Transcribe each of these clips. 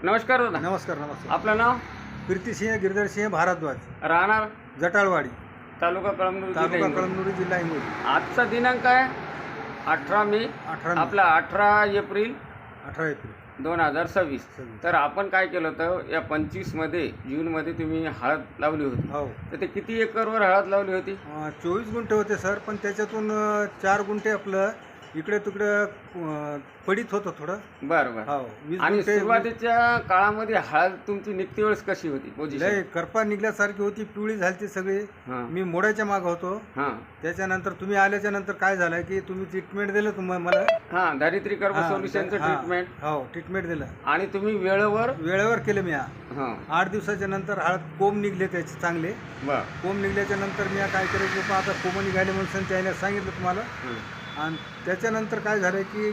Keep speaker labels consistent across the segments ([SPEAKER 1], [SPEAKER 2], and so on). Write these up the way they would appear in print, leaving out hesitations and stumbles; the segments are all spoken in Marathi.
[SPEAKER 1] नमस्कार दादा.
[SPEAKER 2] नमस्कार नमस्कार.
[SPEAKER 1] आपलं नाव?
[SPEAKER 2] कीर्तिसिंह गिरधरसिंह भारद्वाज,
[SPEAKER 1] राहणार
[SPEAKER 2] जटाळवाडी,
[SPEAKER 1] तालुका कळमनुरी, जिल्हा
[SPEAKER 2] तालुका
[SPEAKER 1] हिंगोली.
[SPEAKER 2] कळमनुरी, जिल्हा हिंगोली.
[SPEAKER 1] आजचा दिनांक आहे 18 मे.
[SPEAKER 2] 18
[SPEAKER 1] आपला 18 एप्रिल
[SPEAKER 2] 18 एप्रिल
[SPEAKER 1] 2026.
[SPEAKER 2] 26.
[SPEAKER 1] तर आपण काय केलं होतं या 25मध्ये जूनमध्ये तुम्ही हळद लावली होती.
[SPEAKER 2] हो.
[SPEAKER 1] तर ते किती एकरवर हळद लावली होती?
[SPEAKER 2] 24 गुंठे होते सर, पण त्याच्यातून 4 गुंठे आपलं इकडे तिकडे पडीत होतं थोडं.
[SPEAKER 1] बरं बरं.
[SPEAKER 2] हो. 20
[SPEAKER 1] आणि
[SPEAKER 2] गुंठे
[SPEAKER 1] सुरुवातीच्या काळामध्ये हळद तुमची निघती वेळेस कशी होती पोझिशन?
[SPEAKER 2] लय करपा निघल्यासारखी होती, पिवळी झाली सगळी.
[SPEAKER 1] हां
[SPEAKER 2] मी मोडायच्या मागं होतो.
[SPEAKER 1] हां
[SPEAKER 2] त्याच्यानंतर तुम्ही आल्याच्या नंतर काय झालं की तुम्ही ट्रीटमेंट दिलं मला.
[SPEAKER 1] हां दारिद्र्य कर्म सोल्युशनचं ट्रीटमेंट.
[SPEAKER 2] हो, ट्रीटमेंट दिलं
[SPEAKER 1] आणि तुम्ही वेळेवर.
[SPEAKER 2] वेळेवर केलं मी.
[SPEAKER 1] हां
[SPEAKER 2] 8 दिवसाच्या नंतर हळद कोंब निघले त्याचे चांगले.
[SPEAKER 1] बरं.
[SPEAKER 2] कोंब निघल्याच्या नंतर मी काय केलं की आता कोंब निघाले म्हणून त्याने सांगितलं तुम्हाला. आणि त्याच्यानंतर काय झालं की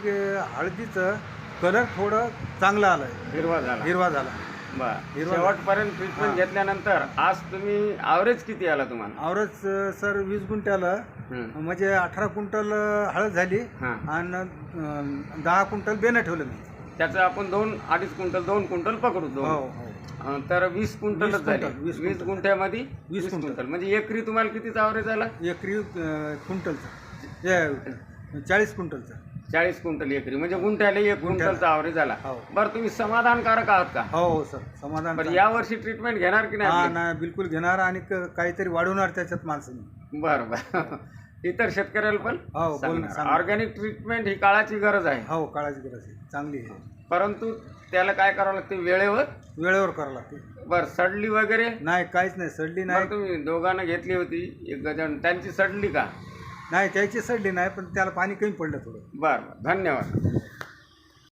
[SPEAKER 2] हळदीचं कलर थोडं चांगलं आलं आहे,
[SPEAKER 1] हिरवा झाला.
[SPEAKER 2] हिरवा झाला.
[SPEAKER 1] बरं.
[SPEAKER 2] हिरवा.
[SPEAKER 1] शेवटपर्यंत ट्रीटमेंट
[SPEAKER 2] हां.
[SPEAKER 1] घेतल्यानंतर आज तुम्ही ॲव्हरेज किती आला तुम्हाला?
[SPEAKER 2] औरच सर 20 गुंठ्याला म्हणजे 18 क्विंटल हळद झाली
[SPEAKER 1] हां.
[SPEAKER 2] आणि 10 क्विंटल बेणं ठेवलं मी.
[SPEAKER 1] त्याचं आपण 2-2.5 क्विंटल 2 क्विंटल पकडू.
[SPEAKER 2] हो
[SPEAKER 1] दोन
[SPEAKER 2] हो.
[SPEAKER 1] तर 20 क्विंटलच
[SPEAKER 2] 20
[SPEAKER 1] झाली.
[SPEAKER 2] क्विंटल, 20
[SPEAKER 1] 20 गुंठ्यामध्ये
[SPEAKER 2] 20
[SPEAKER 1] 20 क्विंटल म्हणजे एकरी तुम्हाला कितीचा ॲव्हरेज आला?
[SPEAKER 2] एकरी क्विंटलचं हे 40 क्विंटलचं.
[SPEAKER 1] 40 क्विंटल एकरी म्हणजे गुंठ्याला 1 क्विंटलचा ॲव्हरेज आला.
[SPEAKER 2] हो.
[SPEAKER 1] बरं तुम्ही समाधानकारक आहात का?
[SPEAKER 2] हो हो सर, समाधान.
[SPEAKER 1] बरं यावर्षी ट्रीटमेंट घेणार की
[SPEAKER 2] हा
[SPEAKER 1] नाही?
[SPEAKER 2] नाही, बिलकुल घेणार आणि काहीतरी वाढवणार त्याच्यात माणसांनी.
[SPEAKER 1] बरं बरं. इतर शेतकऱ्याला पण
[SPEAKER 2] हो, बोल सांगा.
[SPEAKER 1] ऑर्गॅनिक ट्रीटमेंट ही काळाची गरज आहे.
[SPEAKER 2] हो, काळाची गरज आहे, चांगली आहे.
[SPEAKER 1] परंतु त्याला काय करावं लागते? वेळेवर.
[SPEAKER 2] वेळेवर करावं लागते.
[SPEAKER 1] बरं सडली वगैरे?
[SPEAKER 2] नाही, काहीच नाही, सडली
[SPEAKER 1] बरं
[SPEAKER 2] नाही.
[SPEAKER 1] तुम्ही दोघांना घेतली होती एक गजन, त्यांची सडली का?
[SPEAKER 2] नाही, त्याची सडली नाही, पण त्याला पाणी कमी पडलं थोडं.
[SPEAKER 1] बरं बरं धन्यवाद.